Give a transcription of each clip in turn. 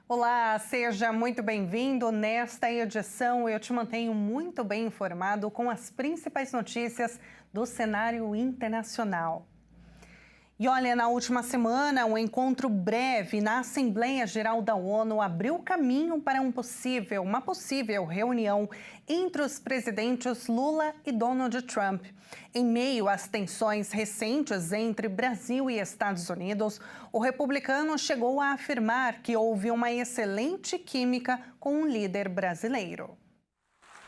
Olá, seja muito bem-vindo. Nesta edição, eu te mantenho muito bem informado com as principais notícias do cenário internacional. E olha, na última semana, um encontro breve na Assembleia Geral da ONU abriu caminho para uma possível reunião entre os presidentes Lula e Donald Trump. Em meio às tensões recentes entre Brasil e Estados Unidos, o republicano chegou a afirmar que houve uma excelente química com o líder brasileiro.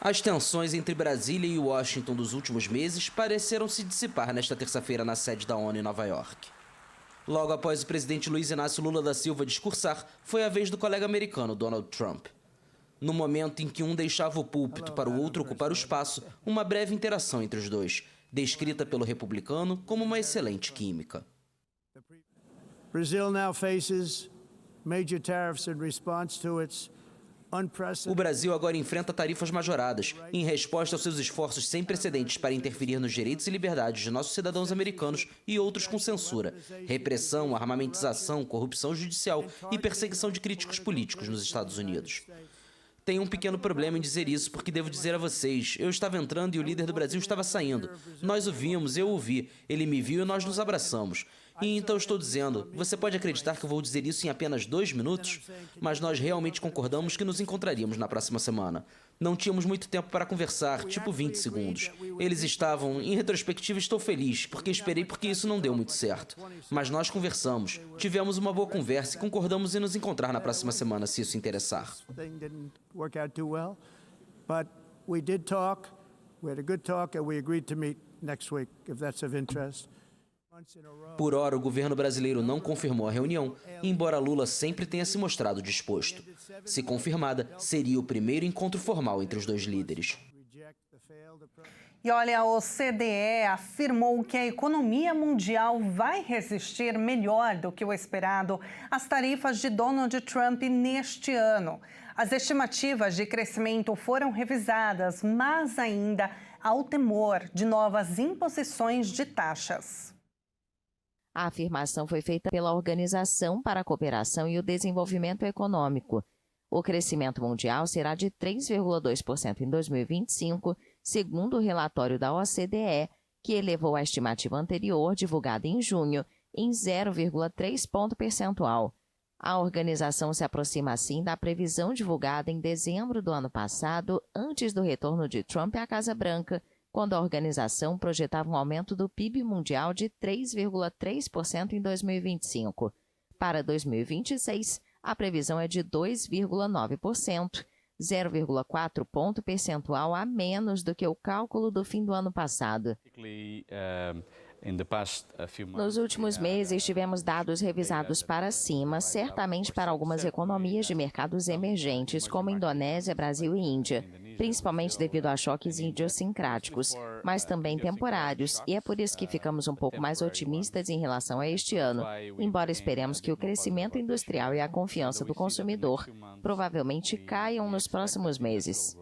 As tensões entre Brasília e Washington dos últimos meses pareceram se dissipar nesta terça-feira na sede da ONU em Nova York. Logo após o presidente Luiz Inácio Lula da Silva discursar, foi a vez do colega americano Donald Trump. No momento em que um deixava o púlpito para o outro ocupar o espaço, uma breve interação entre os dois, descrita pelo republicano como uma excelente química. Brazil now faces major tariffs in response to its O Brasil agora enfrenta tarifas majoradas, em resposta aos seus esforços sem precedentes para interferir nos direitos e liberdades de nossos cidadãos americanos e outros com censura, repressão, armamentização, corrupção judicial e perseguição de críticos políticos nos Estados Unidos. Tenho um pequeno problema em dizer isso, porque devo dizer a vocês, eu estava entrando e o líder do Brasil estava saindo. Nós o vimos, eu o vi, ele me viu e nós nos abraçamos. E então estou dizendo, você pode acreditar que eu vou dizer isso em apenas 2 minutos? Mas nós realmente concordamos que nos encontraríamos na próxima semana. Não tínhamos muito tempo para conversar, tipo 20 segundos. Eles estavam, em retrospectiva estou feliz, porque esperei porque isso não deu muito certo. Mas nós conversamos, tivemos uma boa conversa e concordamos em nos encontrar na próxima semana, se isso interessar. Por hora, o governo brasileiro não confirmou a reunião, embora Lula sempre tenha se mostrado disposto. Se confirmada, seria o primeiro encontro formal entre os dois líderes. E olha, a OCDE afirmou que a economia mundial vai resistir melhor do que o esperado às tarifas de Donald Trump neste ano. As estimativas de crescimento foram revisadas, mas ainda há o temor de novas imposições de taxas. A afirmação foi feita pela Organização para a Cooperação e o Desenvolvimento Econômico. O crescimento mundial será de 3,2% em 2025, segundo o relatório da OCDE, que elevou a estimativa anterior, divulgada em junho, em 0,3 ponto percentual. A organização se aproxima assim da previsão divulgada em dezembro do ano passado, antes do retorno de Trump à Casa Branca, quando a organização projetava um aumento do PIB mundial de 3,3% em 2025. Para 2026, a previsão é de 2,9%, 0,4 ponto percentual a menos do que o cálculo do fim do ano passado. Nos últimos meses, tivemos dados revisados para cima, certamente para algumas economias de mercados emergentes, como Indonésia, Brasil e Índia, principalmente devido a choques idiosincráticos, mas também temporários, e é por isso que ficamos um pouco mais otimistas em relação a este ano, embora esperemos que o crescimento industrial e a confiança do consumidor provavelmente caiam nos próximos meses.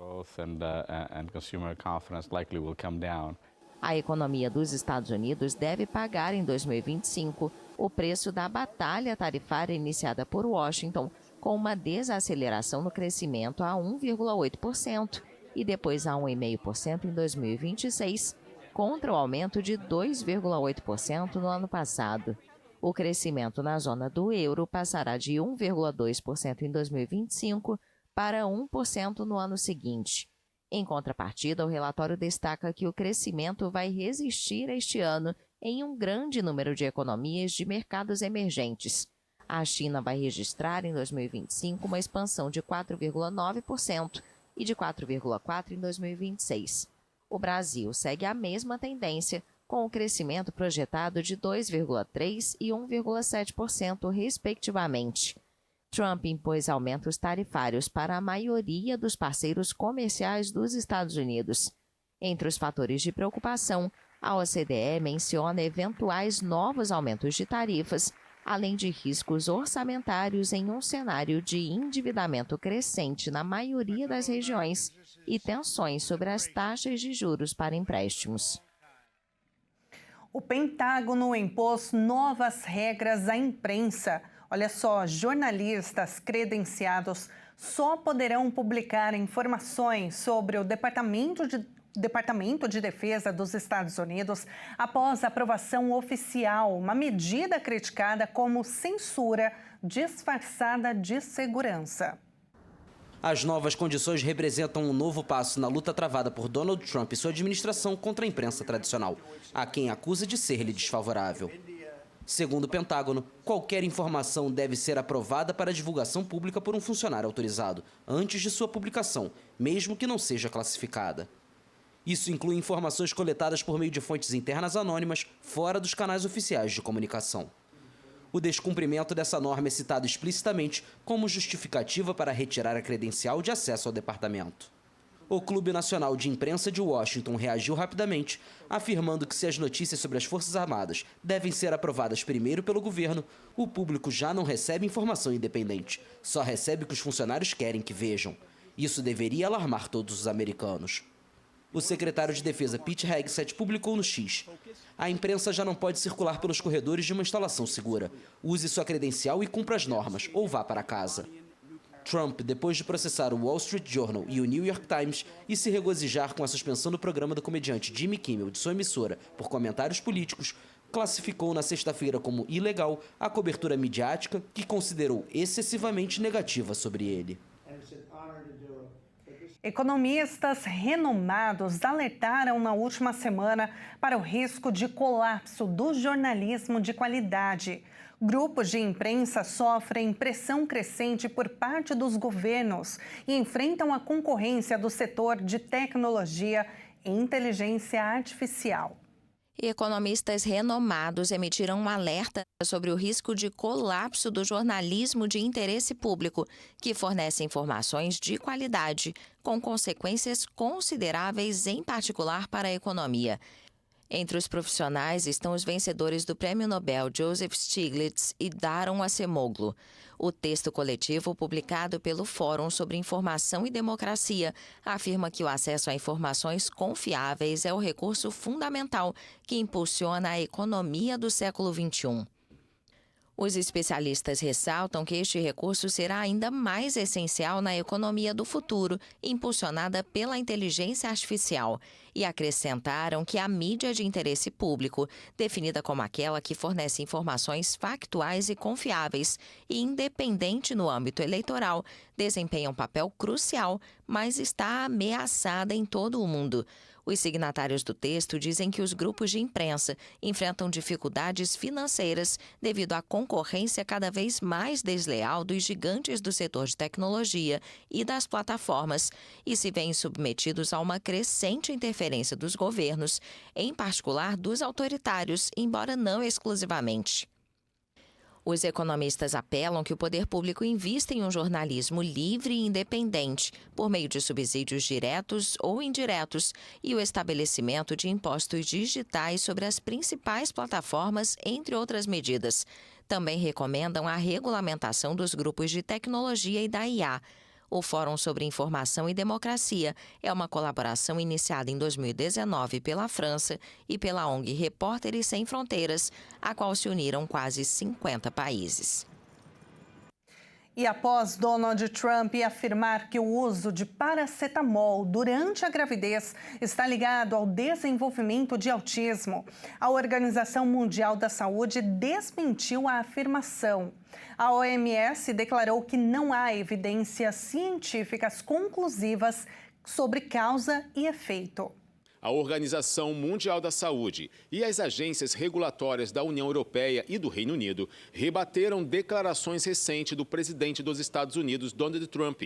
A economia dos Estados Unidos deve pagar em 2025 o preço da batalha tarifária iniciada por Washington, com uma desaceleração no crescimento a 1,8% e depois a 1,5% em 2026, contra o aumento de 2,8% no ano passado. O crescimento na zona do euro passará de 1,2% em 2025 para 1% no ano seguinte. Em contrapartida, o relatório destaca que o crescimento vai resistir este ano em um grande número de economias de mercados emergentes. A China vai registrar em 2025 uma expansão de 4,9% e de 4,4% em 2026. O Brasil segue a mesma tendência, com o crescimento projetado de 2,3% e 1,7%, respectivamente. Trump impôs aumentos tarifários para a maioria dos parceiros comerciais dos Estados Unidos. Entre os fatores de preocupação, a OCDE menciona eventuais novos aumentos de tarifas, além de riscos orçamentários em um cenário de endividamento crescente na maioria das regiões e tensões sobre as taxas de juros para empréstimos. O Pentágono impôs novas regras à imprensa. Olha só, jornalistas credenciados só poderão publicar informações sobre o Departamento de Defesa dos Estados Unidos após a aprovação oficial, uma medida criticada como censura disfarçada de segurança. As novas condições representam um novo passo na luta travada por Donald Trump e sua administração contra a imprensa tradicional, a quem acusa de ser-lhe desfavorável. Segundo o Pentágono, qualquer informação deve ser aprovada para divulgação pública por um funcionário autorizado, antes de sua publicação, mesmo que não seja classificada. Isso inclui informações coletadas por meio de fontes internas anônimas, fora dos canais oficiais de comunicação. O descumprimento dessa norma é citado explicitamente como justificativa para retirar a credencial de acesso ao departamento. O Clube Nacional de Imprensa de Washington reagiu rapidamente, afirmando que se as notícias sobre as Forças Armadas devem ser aprovadas primeiro pelo governo, o público já não recebe informação independente, só recebe o que os funcionários querem que vejam. Isso deveria alarmar todos os americanos. O secretário de Defesa Pete Hegseth publicou no X: a imprensa já não pode circular pelos corredores de uma instalação segura. Use sua credencial e cumpra as normas, ou vá para casa. Trump, depois de processar o Wall Street Journal e o New York Times e se regozijar com a suspensão do programa do comediante Jimmy Kimmel de sua emissora por comentários políticos, classificou na sexta-feira como ilegal a cobertura midiática que considerou excessivamente negativa sobre ele. Economistas renomados alertaram na última semana para o risco de colapso do jornalismo de qualidade. Grupos de imprensa sofrem pressão crescente por parte dos governos e enfrentam a concorrência do setor de tecnologia e inteligência artificial. Economistas renomados emitiram um alerta sobre o risco de colapso do jornalismo de interesse público, que fornece informações de qualidade, com consequências consideráveis, em particular para a economia. Entre os profissionais estão os vencedores do Prêmio Nobel Joseph Stiglitz e Daron Acemoglu. O texto coletivo, publicado pelo Fórum sobre Informação e Democracia, afirma que o acesso a informações confiáveis é o recurso fundamental que impulsiona a economia do século XXI. Os especialistas ressaltam que este recurso será ainda mais essencial na economia do futuro, impulsionada pela inteligência artificial, e acrescentaram que a mídia de interesse público, definida como aquela que fornece informações factuais e confiáveis e independente no âmbito eleitoral, desempenha um papel crucial, mas está ameaçada em todo o mundo. Os signatários do texto dizem que os grupos de imprensa enfrentam dificuldades financeiras devido à concorrência cada vez mais desleal dos gigantes do setor de tecnologia e das plataformas e se veem submetidos a uma crescente interferência dos governos, em particular dos autoritários, embora não exclusivamente. Os economistas apelam que o poder público invista em um jornalismo livre e independente, por meio de subsídios diretos ou indiretos, e o estabelecimento de impostos digitais sobre as principais plataformas, entre outras medidas. Também recomendam a regulamentação dos grupos de tecnologia e da IA. O Fórum sobre Informação e Democracia é uma colaboração iniciada em 2019 pela França e pela ONG Repórteres Sem Fronteiras, a qual se uniram quase 50 países. E após Donald Trump afirmar que o uso de paracetamol durante a gravidez está ligado ao desenvolvimento de autismo, a Organização Mundial da Saúde desmentiu a afirmação. A OMS declarou que não há evidências científicas conclusivas sobre causa e efeito. A Organização Mundial da Saúde e as agências regulatórias da União Europeia e do Reino Unido rebateram declarações recentes do presidente dos Estados Unidos, Donald Trump,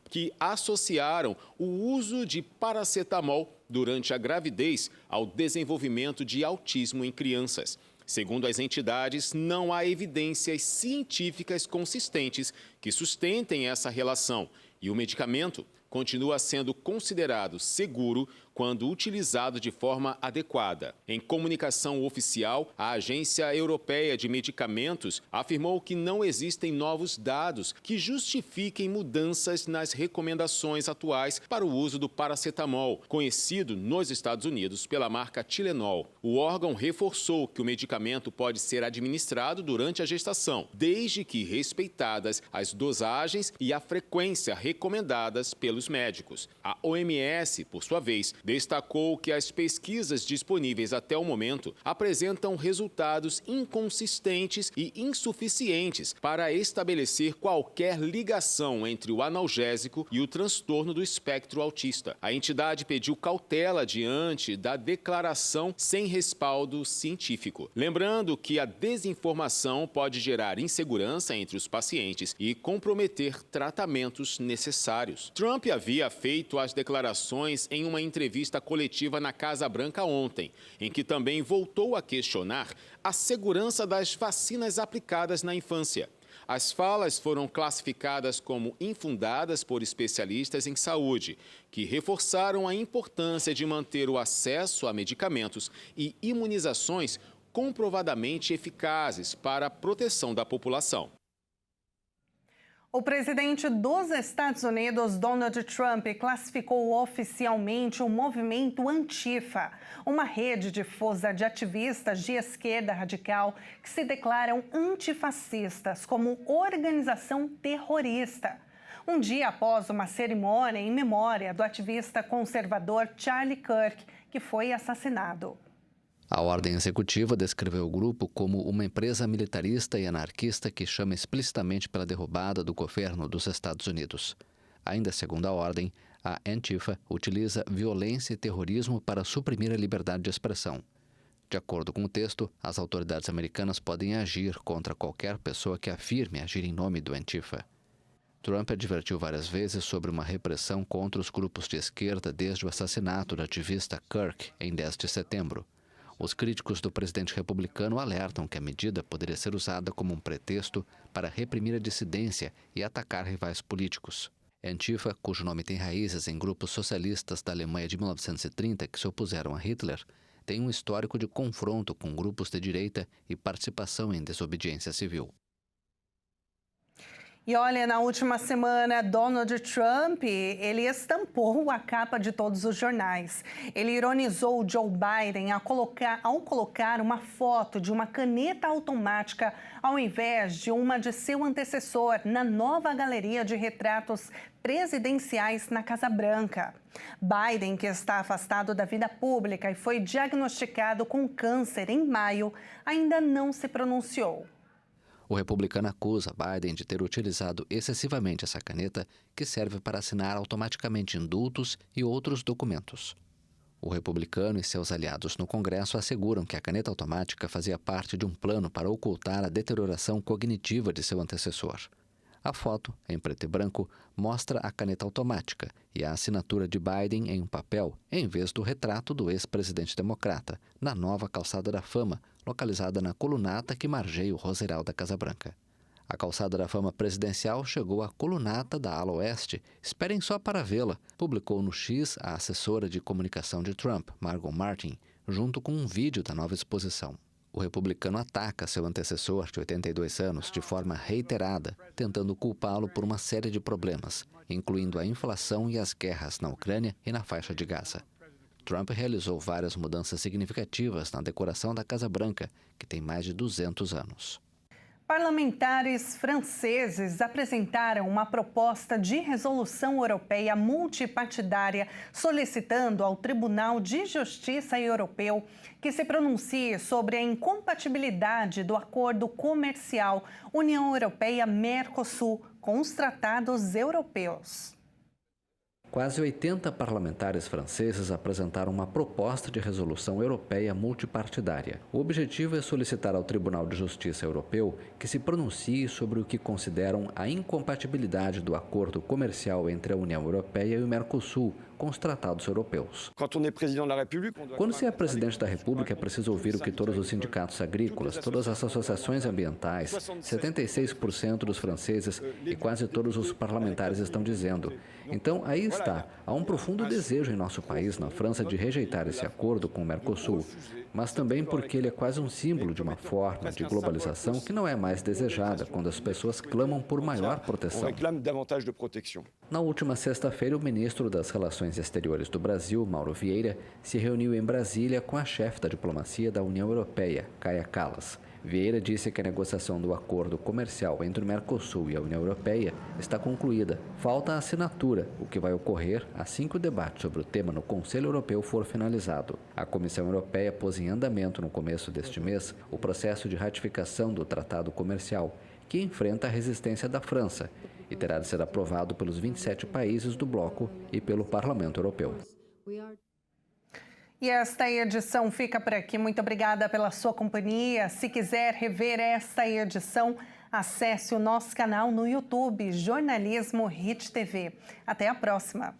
que associaram o uso de paracetamol durante a gravidez ao desenvolvimento de autismo em crianças. Segundo as entidades, não há evidências científicas consistentes que sustentem essa relação e o medicamento continua sendo considerado seguro quando utilizado de forma adequada. Em comunicação oficial, a Agência Europeia de Medicamentos afirmou que não existem novos dados que justifiquem mudanças nas recomendações atuais para o uso do paracetamol, conhecido nos Estados Unidos pela marca Tylenol. O órgão reforçou que o medicamento pode ser administrado durante a gestação, desde que respeitadas as dosagens e a frequência recomendadas pelos médicos. A OMS, por sua vez, destacou que as pesquisas disponíveis até o momento apresentam resultados inconsistentes e insuficientes para estabelecer qualquer ligação entre o analgésico e o transtorno do espectro autista. A entidade pediu cautela diante da declaração sem respaldo científico. Lembrando que a desinformação pode gerar insegurança entre os pacientes e comprometer tratamentos necessários. Trump havia feito as declarações em uma entrevista coletiva na Casa Branca ontem, em que também voltou a questionar a segurança das vacinas aplicadas na infância. As falas foram classificadas como infundadas por especialistas em saúde, que reforçaram a importância de manter o acesso a medicamentos e imunizações comprovadamente eficazes para a proteção da população. O presidente dos Estados Unidos, Donald Trump, classificou oficialmente o movimento Antifa, uma rede difusa de ativistas de esquerda radical que se declaram antifascistas, como organização terrorista. Um dia após uma cerimônia em memória do ativista conservador Charlie Kirk, que foi assassinado. A ordem executiva descreveu o grupo como uma empresa militarista e anarquista que chama explicitamente pela derrubada do governo dos Estados Unidos. Ainda segundo a ordem, a Antifa utiliza violência e terrorismo para suprimir a liberdade de expressão. De acordo com o texto, as autoridades americanas podem agir contra qualquer pessoa que afirme agir em nome do Antifa. Trump advertiu várias vezes sobre uma repressão contra os grupos de esquerda desde o assassinato do ativista Kirk em 10 de setembro. Os críticos do presidente republicano alertam que a medida poderia ser usada como um pretexto para reprimir a dissidência e atacar rivais políticos. Antifa, cujo nome tem raízes em grupos socialistas da Alemanha de 1930 que se opuseram a Hitler, tem um histórico de confronto com grupos de direita e participação em desobediência civil. E olha, na última semana, Donald Trump, ele estampou a capa de todos os jornais. Ele ironizou Joe Biden ao colocar uma foto de uma caneta automática ao invés de uma de seu antecessor na nova galeria de retratos presidenciais na Casa Branca. Biden, que está afastado da vida pública e foi diagnosticado com câncer em maio, ainda não se pronunciou. O republicano acusa Biden de ter utilizado excessivamente essa caneta, que serve para assinar automaticamente indultos e outros documentos. O republicano e seus aliados no Congresso asseguram que a caneta automática fazia parte de um plano para ocultar a deterioração cognitiva de seu antecessor. A foto, em preto e branco, mostra a caneta automática e a assinatura de Biden em um papel, em vez do retrato do ex-presidente democrata, na nova Calçada da Fama, localizada na colunata que margeia o roseral da Casa Branca. A Calçada da Fama presidencial chegou à colunata da ala oeste. Esperem só para vê-la, publicou no X a assessora de comunicação de Trump, Margot Martin, junto com um vídeo da nova exposição. O republicano ataca seu antecessor, de 82 anos, de forma reiterada, tentando culpá-lo por uma série de problemas, incluindo a inflação e as guerras na Ucrânia e na faixa de Gaza. Trump realizou várias mudanças significativas na decoração da Casa Branca, que tem mais de 200 anos. Parlamentares franceses apresentaram uma proposta de resolução europeia multipartidária solicitando ao Tribunal de Justiça Europeu que se pronuncie sobre a incompatibilidade do acordo comercial União Europeia-Mercosul com os tratados europeus. Quase 80 parlamentares franceses apresentaram uma proposta de resolução europeia multipartidária. O objetivo é solicitar ao Tribunal de Justiça Europeu que se pronuncie sobre o que consideram a incompatibilidade do acordo comercial entre a União Europeia e o Mercosul com os tratados europeus. Quando se é presidente da República, é preciso ouvir o que todos os sindicatos agrícolas, todas as associações ambientais, 76% dos franceses e quase todos os parlamentares estão dizendo. Então, aí está está. Há um profundo desejo em nosso país, na França, de rejeitar esse acordo com o Mercosul, mas também porque ele é quase um símbolo de uma forma de globalização que não é mais desejada quando as pessoas clamam por maior proteção. Na última sexta-feira, o ministro das Relações Exteriores do Brasil, Mauro Vieira, se reuniu em Brasília com a chefe da diplomacia da União Europeia, Kaja Kallas. Vieira disse que a negociação do acordo comercial entre o Mercosul e a União Europeia está concluída. Falta a assinatura, o que vai ocorrer assim que o debate sobre o tema no Conselho Europeu for finalizado. A Comissão Europeia pôs em andamento no começo deste mês o processo de ratificação do Tratado Comercial, que enfrenta a resistência da França e terá de ser aprovado pelos 27 países do bloco e pelo Parlamento Europeu. E esta edição fica por aqui. Muito obrigada pela sua companhia. Se quiser rever esta edição, acesse o nosso canal no YouTube, Jornalismo Hit TV. Até a próxima.